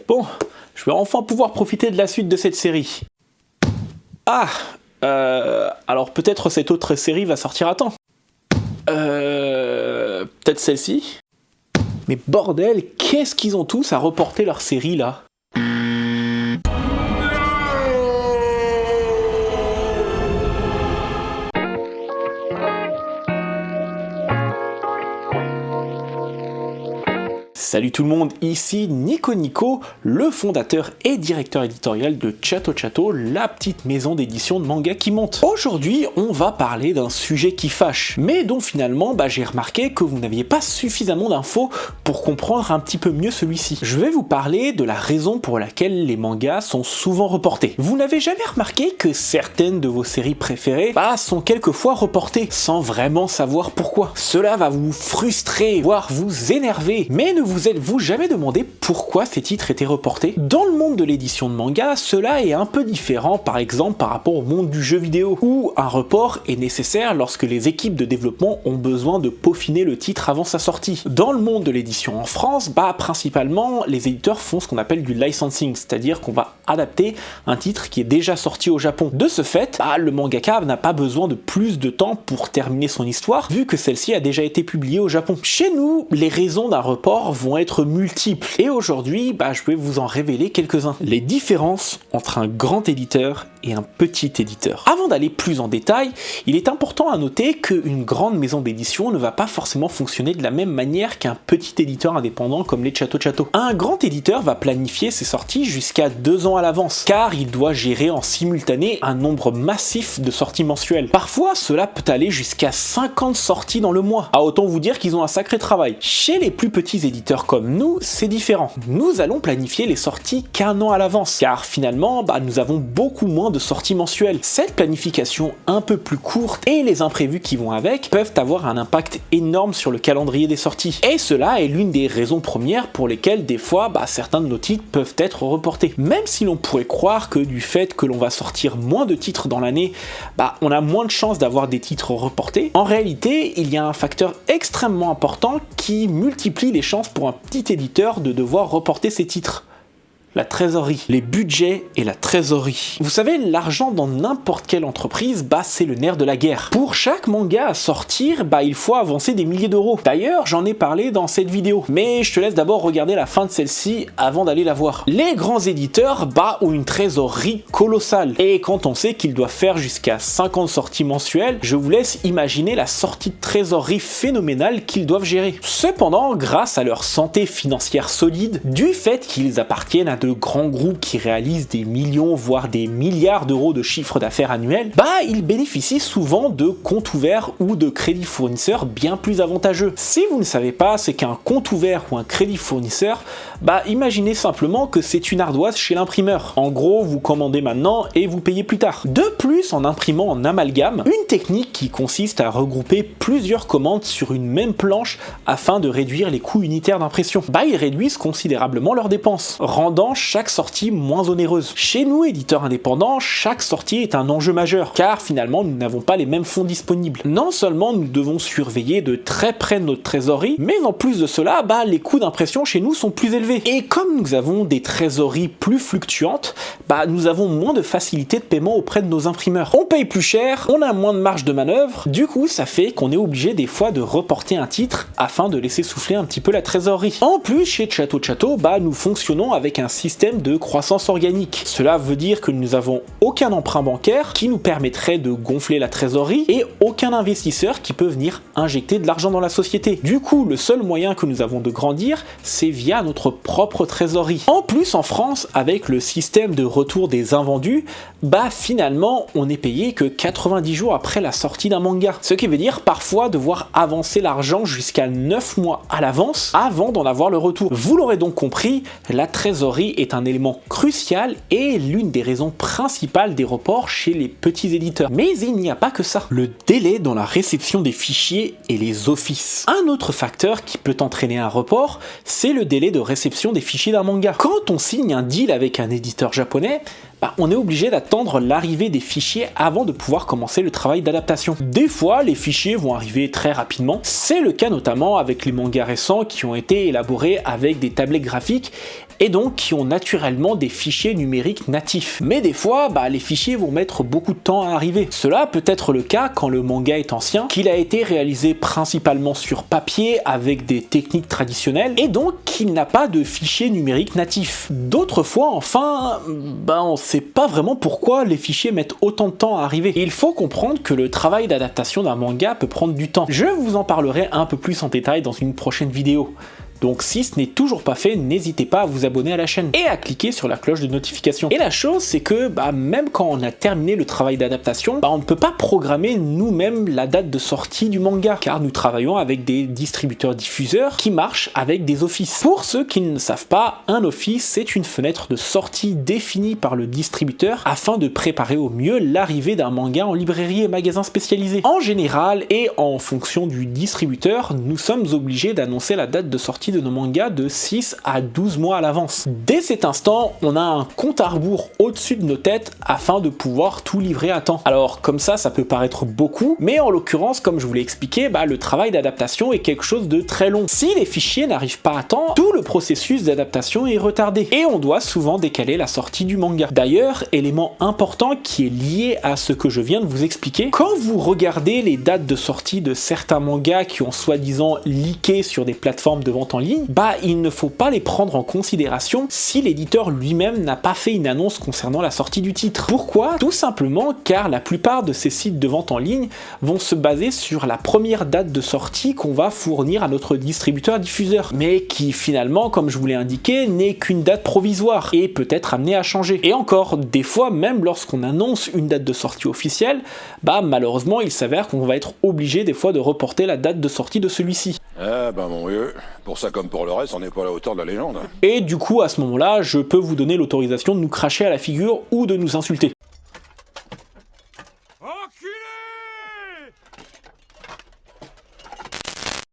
Bon, je vais enfin pouvoir profiter de la suite de cette série. Ah, alors peut-être cette autre série va sortir à temps. Peut-être celle-ci. Mais bordel, qu'est-ce qu'ils ont tous à reporter leur série là ? Salut tout le monde, ici Nico, le fondateur et directeur éditorial de Chatto, la petite maison d'édition de manga qui monte. Aujourd'hui, on va parler d'un sujet qui fâche, mais dont finalement, j'ai remarqué que vous n'aviez pas suffisamment d'infos pour comprendre un petit peu mieux celui-ci. Je vais vous parler de la raison pour laquelle les mangas sont souvent reportés. Vous n'avez jamais remarqué que certaines de vos séries préférées sont quelquefois reportées, sans vraiment savoir pourquoi. Cela va vous frustrer, voire vous énerver, mais ne vous êtes-vous jamais demandé pourquoi ces titres étaient reportés ? Dans le monde de l'édition de manga, cela est un peu différent par exemple par rapport au monde du jeu vidéo, où un report est nécessaire lorsque les équipes de développement ont besoin de peaufiner le titre avant sa sortie. Dans le monde de l'édition en France, principalement les éditeurs font ce qu'on appelle du licensing, c'est-à-dire qu'on va adapter un titre qui est déjà sorti au Japon. De ce fait, le mangaka n'a pas besoin de plus de temps pour terminer son histoire, vu que celle-ci a déjà été publiée au Japon. Chez nous, les raisons d'un report vont être multiples, et aujourd'hui, je vais vous en révéler quelques-uns. Les différences entre un grand éditeur et un petit éditeur. Avant d'aller plus en détail, il est important à noter qu'une grande maison d'édition ne va pas forcément fonctionner de la même manière qu'un petit éditeur indépendant comme les Chatto. Un grand éditeur va planifier ses sorties jusqu'à 2 ans à l'avance, car il doit gérer en simultané un nombre massif de sorties mensuelles. Parfois, cela peut aller jusqu'à 50 sorties dans le mois. Autant vous dire qu'ils ont un sacré travail. Chez les plus petits éditeurs comme nous, c'est différent. Nous allons planifier les sorties qu'1 an à l'avance, car finalement, nous avons beaucoup moins de sorties mensuelles. Cette planification un peu plus courte et les imprévus qui vont avec peuvent avoir un impact énorme sur le calendrier des sorties. Et cela est l'une des raisons premières pour lesquelles des fois, certains de nos titres peuvent être reportés. Même si l'on pourrait croire que du fait que l'on va sortir moins de titres dans l'année, on a moins de chances d'avoir des titres reportés, en réalité, il y a un facteur extrêmement important qui multiplie les chances pour un petit éditeur de devoir reporter ses titres. La trésorerie, les budgets et la trésorerie. Vous savez, l'argent dans n'importe quelle entreprise, c'est le nerf de la guerre. Pour chaque manga à sortir, il faut avancer des milliers d'euros. D'ailleurs, j'en ai parlé dans cette vidéo, mais je te laisse d'abord regarder la fin de celle-ci avant d'aller la voir. Les grands éditeurs, ont une trésorerie colossale. Et quand on sait qu'ils doivent faire jusqu'à 50 sorties mensuelles, je vous laisse imaginer la sortie de trésorerie phénoménale qu'ils doivent gérer. Cependant, grâce à leur santé financière solide, du fait qu'ils appartiennent à de grands groupes qui réalisent des millions voire des milliards d'euros de chiffre d'affaires annuel, ils bénéficient souvent de comptes ouverts ou de crédits fournisseurs bien plus avantageux. Si vous ne savez pas ce qu'un compte ouvert ou un crédit fournisseur, imaginez simplement que c'est une ardoise chez l'imprimeur. En gros, vous commandez maintenant et vous payez plus tard. De plus, en imprimant en amalgame, une technique qui consiste à regrouper plusieurs commandes sur une même planche afin de réduire les coûts unitaires d'impression. Ils réduisent considérablement leurs dépenses, rendant chaque sortie moins onéreuse. Chez nous, éditeurs indépendants, chaque sortie est un enjeu majeur, car finalement nous n'avons pas les mêmes fonds disponibles. Non seulement nous devons surveiller de très près notre trésorerie, mais en plus de cela, les coûts d'impression chez nous sont plus élevés. Et comme nous avons des trésoreries plus fluctuantes, nous avons moins de facilité de paiement auprès de nos imprimeurs. On paye plus cher, on a moins de marge de manœuvre, du coup ça fait qu'on est obligé des fois de reporter un titre afin de laisser souffler un petit peu la trésorerie. En plus, chez Chatto, nous fonctionnons avec un système de croissance organique. Cela veut dire que nous n'avons aucun emprunt bancaire qui nous permettrait de gonfler la trésorerie et aucun investisseur qui peut venir injecter de l'argent dans la société. Du coup, le seul moyen que nous avons de grandir, c'est via notre propre trésorerie. En plus, en France, avec le système de retour des invendus, finalement, on n'est payé que 90 jours après la sortie d'un manga. Ce qui veut dire parfois devoir avancer l'argent jusqu'à 9 mois à l'avance avant d'en avoir le retour. Vous l'aurez donc compris, la trésorerie est un élément crucial et l'une des raisons principales des reports chez les petits éditeurs. Mais il n'y a pas que ça. Le délai dans la réception des fichiers et les offices. Un autre facteur qui peut entraîner un report, c'est le délai de réception des fichiers d'un manga. Quand on signe un deal avec un éditeur japonais, on est obligé d'attendre l'arrivée des fichiers avant de pouvoir commencer le travail d'adaptation. Des fois, les fichiers vont arriver très rapidement. C'est le cas notamment avec les mangas récents qui ont été élaborés avec des tablettes graphiques et donc qui ont naturellement des fichiers numériques natifs. Mais des fois, les fichiers vont mettre beaucoup de temps à arriver. Cela peut être le cas quand le manga est ancien, qu'il a été réalisé principalement sur papier avec des techniques traditionnelles, et donc qu'il n'a pas de fichiers numériques natifs. D'autres fois, enfin, on sait pas vraiment pourquoi les fichiers mettent autant de temps à arriver. Et il faut comprendre que le travail d'adaptation d'un manga peut prendre du temps. Je vous en parlerai un peu plus en détail dans une prochaine vidéo. Donc si ce n'est toujours pas fait, n'hésitez pas à vous abonner à la chaîne et à cliquer sur la cloche de notification. Et la chose, c'est que même quand on a terminé le travail d'adaptation, on ne peut pas programmer nous-mêmes la date de sortie du manga, car nous travaillons avec des distributeurs diffuseurs qui marchent avec des offices. Pour ceux qui ne savent pas, un office, c'est une fenêtre de sortie définie par le distributeur afin de préparer au mieux l'arrivée d'un manga en librairie et magasin spécialisés. En général, et en fonction du distributeur, nous sommes obligés d'annoncer la date de sortie de nos mangas de 6 à 12 mois à l'avance. Dès cet instant, on a un compte à rebours au-dessus de nos têtes afin de pouvoir tout livrer à temps. Alors comme ça peut paraître beaucoup, mais en l'occurrence, comme je vous l'ai expliqué, le travail d'adaptation est quelque chose de très long. Si les fichiers n'arrivent pas à temps, tout le processus d'adaptation est retardé et on doit souvent décaler la sortie du manga. D'ailleurs, élément important qui est lié à ce que je viens de vous expliquer, quand vous regardez les dates de sortie de certains mangas qui ont soi-disant leaké sur des plateformes de vente en ligne, il ne faut pas les prendre en considération si l'éditeur lui-même n'a pas fait une annonce concernant la sortie du titre. Pourquoi? Tout simplement car la plupart de ces sites de vente en ligne vont se baser sur la première date de sortie qu'on va fournir à notre distributeur diffuseur, mais qui finalement, comme je vous l'ai indiqué, n'est qu'une date provisoire et peut être amenée à changer. Et encore, des fois, même lorsqu'on annonce une date de sortie officielle, malheureusement il s'avère qu'on va être obligé des fois de reporter la date de sortie de celui-ci. Mon vieux, pour ça comme pour le reste, on n'est pas à la hauteur de la légende. Et du coup, à ce moment-là, je peux vous donner l'autorisation de nous cracher à la figure ou de nous insulter.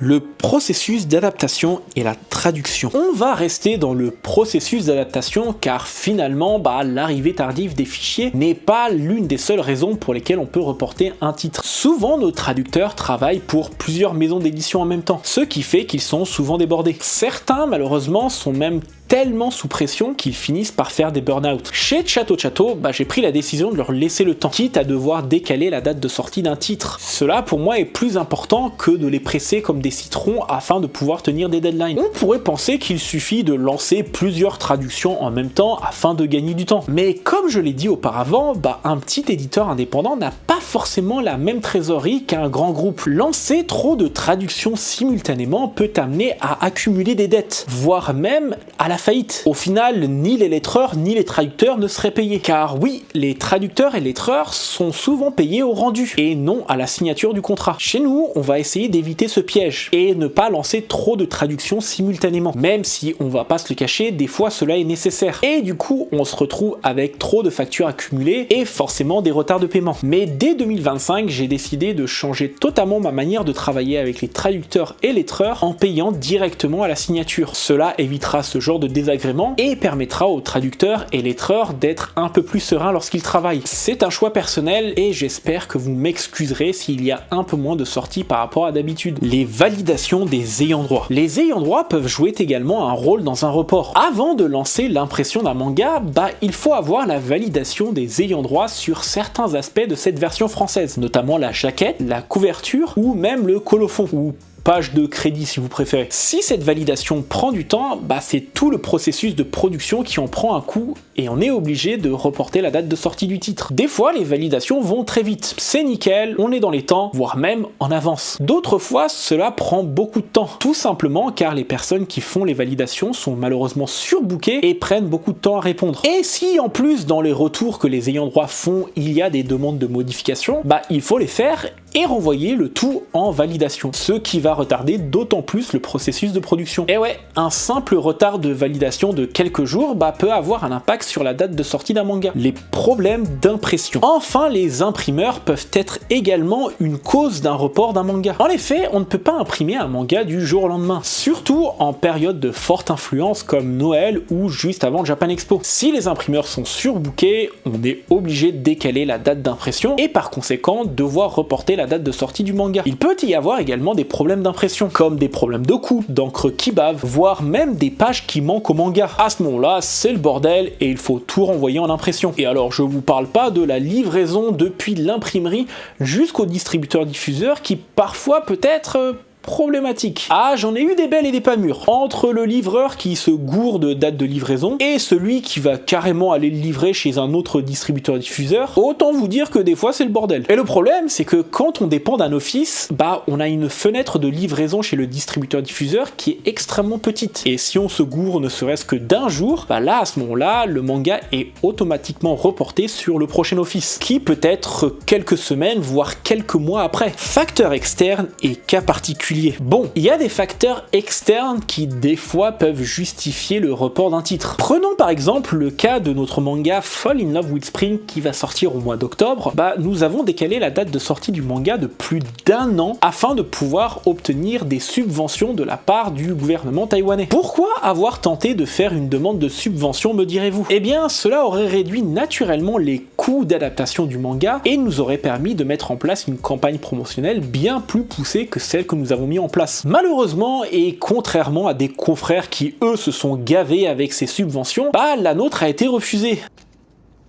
Le processus d'adaptation et la traduction. On va rester dans le processus d'adaptation car finalement, l'arrivée tardive des fichiers n'est pas l'une des seules raisons pour lesquelles on peut reporter un titre. Souvent, nos traducteurs travaillent pour plusieurs maisons d'édition en même temps, ce qui fait qu'ils sont souvent débordés. Certains, malheureusement, sont même tellement sous pression qu'ils finissent par faire des burn-out. Chez Chato Chato, j'ai pris la décision de leur laisser le temps, quitte à devoir décaler la date de sortie d'un titre. Cela pour moi est plus important que de les presser comme des citrons afin de pouvoir tenir des deadlines. On pourrait penser qu'il suffit de lancer plusieurs traductions en même temps afin de gagner du temps. Mais comme je l'ai dit auparavant, un petit éditeur indépendant n'a pas forcément la même trésorerie qu'un grand groupe. Lancer trop de traductions simultanément peut amener à accumuler des dettes, voire même à la faillite. Au final, ni les lettreurs ni les traducteurs ne seraient payés. Car oui, les traducteurs et lettreurs sont souvent payés au rendu et non à la signature du contrat. Chez nous, on va essayer d'éviter ce piège et ne pas lancer trop de traductions simultanément. Même si on va pas se le cacher, des fois cela est nécessaire. Et du coup, on se retrouve avec trop de factures accumulées et forcément des retards de paiement. Mais dès 2025, j'ai décidé de changer totalement ma manière de travailler avec les traducteurs et lettreurs en payant directement à la signature. Cela évitera ce genre de désagréments et permettra aux traducteurs et lettreurs d'être un peu plus sereins lorsqu'ils travaillent. C'est un choix personnel et j'espère que vous m'excuserez s'il y a un peu moins de sorties par rapport à d'habitude. Les validations des ayants droit. Les ayants droit peuvent jouer également un rôle dans un report. Avant de lancer l'impression d'un manga, il faut avoir la validation des ayants droit sur certains aspects de cette version française, notamment la jaquette, la couverture ou même le colophon, ou page de crédit si vous préférez. Si cette validation prend du temps, c'est tout le processus de production qui en prend un coup et on est obligé de reporter la date de sortie du titre. Des fois, les validations vont très vite. C'est nickel, on est dans les temps, voire même en avance. D'autres fois, cela prend beaucoup de temps. Tout simplement car les personnes qui font les validations sont malheureusement surbookées et prennent beaucoup de temps à répondre. Et si en plus, dans les retours que les ayants droit font, il y a des demandes de modification, il faut les faire et renvoyer le tout en validation, ce qui va retarder d'autant plus le processus de production. Et ouais, un simple retard de validation de quelques jours peut avoir un impact sur la date de sortie d'un manga. Les problèmes d'impression. Enfin, les imprimeurs peuvent être également une cause d'un report d'un manga. En effet, on ne peut pas imprimer un manga du jour au lendemain, surtout en période de forte influence comme Noël ou juste avant Japan Expo. Si les imprimeurs sont surbookés, on est obligé de décaler la date d'impression et par conséquent devoir reporter la la date de sortie du manga. Il peut y avoir également des problèmes d'impression, comme des problèmes de coups, d'encre qui bave, voire même des pages qui manquent au manga. À ce moment-là, c'est le bordel et il faut tout renvoyer en impression. Et alors, je vous parle pas de la livraison depuis l'imprimerie jusqu'au distributeur-diffuseur qui parfois peut être problématique. Ah, j'en ai eu des belles et des pas mûres. Entre le livreur qui se gourde de date de livraison et celui qui va carrément aller le livrer chez un autre distributeur-diffuseur, autant vous dire que des fois c'est le bordel. Et le problème, c'est que quand on dépend d'un office, on a une fenêtre de livraison chez le distributeur-diffuseur qui est extrêmement petite. Et si on se gourde ne serait-ce que d'un jour, là à ce moment-là, le manga est automatiquement reporté sur le prochain office, qui peut être quelques semaines, voire quelques mois après. Facteur externe et cas particulier. Bon, il y a des facteurs externes qui des fois peuvent justifier le report d'un titre. Prenons par exemple le cas de notre manga Fall in Love with Spring qui va sortir au mois d'octobre. Nous avons décalé la date de sortie du manga de plus d'1 an afin de pouvoir obtenir des subventions de la part du gouvernement taïwanais. Pourquoi avoir tenté de faire une demande de subvention, me direz-vous? Eh bien, cela aurait réduit naturellement les coûts d'adaptation du manga et nous aurait permis de mettre en place une campagne promotionnelle bien plus poussée que celle que nous avons mis en place. Malheureusement, et contrairement à des confrères qui eux se sont gavés avec ces subventions, la nôtre a été refusée.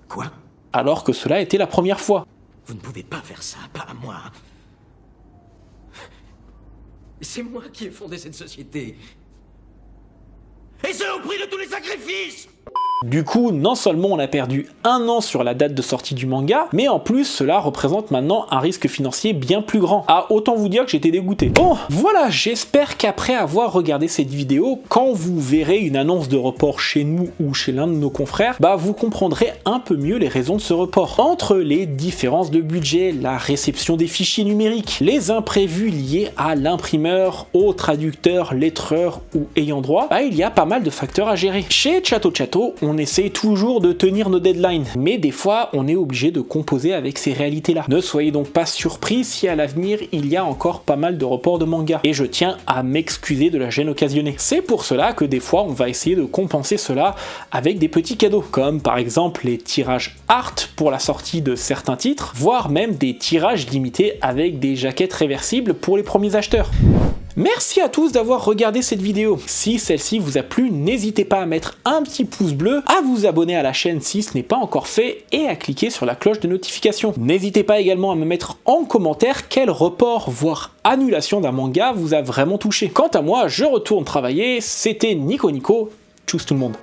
Quoi? Alors que cela était la première fois. Vous ne pouvez pas faire ça, pas à moi. C'est moi qui ai fondé cette société. Et ce, au prix de tous les sacrifices! Du coup, non seulement on a perdu 1 an sur la date de sortie du manga, mais en plus cela représente maintenant un risque financier bien plus grand. Ah, autant vous dire que j'étais dégoûté. Bon, voilà, j'espère qu'après avoir regardé cette vidéo, quand vous verrez une annonce de report chez nous ou chez l'un de nos confrères, vous comprendrez un peu mieux les raisons de ce report. Entre les différences de budget, la réception des fichiers numériques, les imprévus liés à l'imprimeur, au traducteur, lettreur ou ayant droit, il y a pas mal de facteurs à gérer. Chez Chato Chato, on essaie toujours de tenir nos deadlines, mais des fois on est obligé de composer avec ces réalités-là. Ne soyez donc pas surpris si à l'avenir il y a encore pas mal de reports de manga, et je tiens à m'excuser de la gêne occasionnée. C'est pour cela que des fois on va essayer de compenser cela avec des petits cadeaux, comme par exemple les tirages art pour la sortie de certains titres, voire même des tirages limités avec des jaquettes réversibles pour les premiers acheteurs. Merci à tous d'avoir regardé cette vidéo. Si celle-ci vous a plu, n'hésitez pas à mettre un petit pouce bleu, à vous abonner à la chaîne si ce n'est pas encore fait et à cliquer sur la cloche de notification. N'hésitez pas également à me mettre en commentaire quel report, voire annulation d'un manga vous a vraiment touché. Quant à moi, je retourne travailler, c'était Nico Nico, tchuss tout le monde.